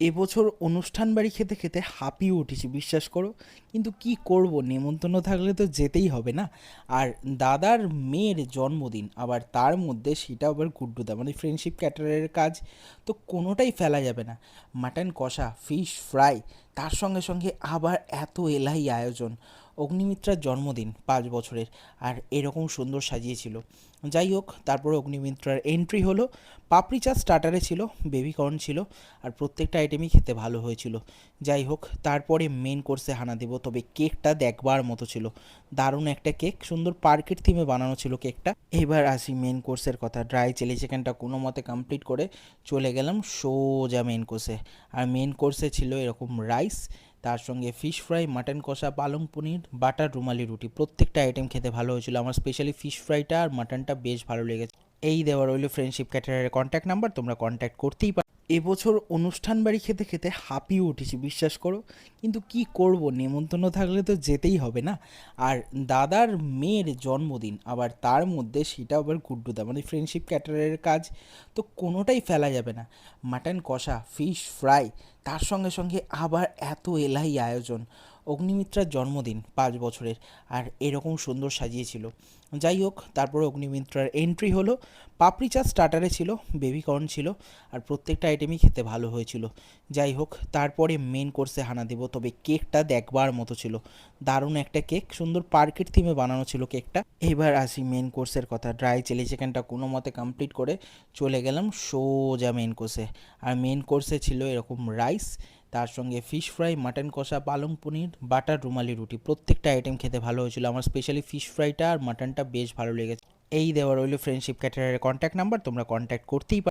এবছর অনুষ্ঠান বাড়ি খেতে খেতে হাঁপিয়ে উঠেছি, বিশ্বাস করো। কিন্তু কি করব, নেমন্তন্ন থাকলে তো যেতেই হবে না। আর দাদার মেয়ের জন্মদিন, আবার তার মধ্যে সেটা আবার গুড্ডুদা, মানে ফ্রেন্ডশিপ ক্যাটারের কাজ, তো কোনোটাই ফেলা যাবে না। মাটন কষা, ফিশ ফ্রাই, তার সঙ্গে সঙ্গে আবার এত এলাই আয়োজন। অগ্নিমিত্রার জন্মদিন 5 বছরের, আর এরকম সুন্দর সাজিয়েছিল। যাই হোক, তারপরে অগ্নিমিত্রার এন্ট্রি হলো। পাপড়ি চাট স্টার্টারে ছিল, বেবি কর্ন ছিল, আর প্রত্যেকটা আইটেমই খেতে ভালো হয়েছিল। যাই হোক, তারপরে মেন কোর্সে হানা দেব, তবে কেকটা দেখবার মতো ছিল। দারুণ একটা কেক, সুন্দর পার্কের থিমে বানানো ছিল কেকটা। এবার আসি মেন কোর্সের কথা। ড্রাই চিলি চিকেনটা কোনো মতে কমপ্লিট করে চলে গেলাম সোজা মেন কোর্সে। আর মেন কোর্সে ছিল এরকম রাইস, তার সঙ্গে ফিশ ফ্রাই, মাটন কষা, পালং পনির, বাটার রুমালি রুটি। প্রত্যেকটা আইটেম খেতে ভালো হয়েছিল। আমার স্পেশালি ফিশ ফ্রাইটা আর মাটনটা বেশ ভালো লেগেছে। এই দেওয়া রইল ফ্রেন্ডশিপ ক্যাটারের কন্ট্যাক্ট নাম্বার, তোমরা কন্ট্যাক্ট করতেই পারো। এবছর অনুষ্ঠান বাড়ি খেতে খেতে হাঁপিয়ে উঠেছি, বিশ্বাস করো। কিন্তু কি করব, নেমন্তন্ন থাকলে তো যেতেই হবে না। আর দাদার মেয়ের জন্মদিন, আবার তার মধ্যে সেটা আবার গুড্ডুদা, মানে ফ্রেন্ডশিপ ক্যাটারের কাজ, তো কোনোটাই ফেলা যাবে না। মাটন কষা, ফিশ ফ্রাই, তার সঙ্গে সঙ্গে আবার এত এলাই আয়োজন। অগ্নিমিত্রার জন্মদিন 5 বছরের, আর এরকম সুন্দর সাজিয়েছিল। যাই হোক, তারপরে অগ্নিমিত্রার এন্ট্রি হলো। পাপড়ি চাট স্টার্টারে ছিল, বেবি কর্ন ছিল, আর প্রত্যেকটা আইটেমই খেতে ভালো হয়েছিল। যাই হোক, তারপরে মেন কোর্সে হানা দেব, তবে কেকটা দেখবার মতো ছিল। দারুণ একটা কেক, সুন্দর পার্কের থিমে বানানো ছিল কেকটা। এবার আসি মেন কোর্সের কথা। ড্রাই চিলি চিকেনটা কোনো মতে কমপ্লিট করে চলে গেলাম সোজা মেন কোর্সে। আর মেন কোর্সে ছিল এরকম রাইস, তার সঙ্গে ফিশ ফ্রাই, মাটন কষা, পালং পনির, বাটার রুমালি রুটি। প্রত্যেকটা আইটেম খেতে ভালো হয়েছিল। আমার স্পেশালি ফিশ ফ্রাইটা আর মাটনটা বেশ ভালো লেগেছে। এই দেওয়া রইল ফ্রেন্ডশিপ ক্যাটারের কন্ট্যাক্ট নাম্বার, তোমরা কন্ট্যাক্ট করতেই পারো।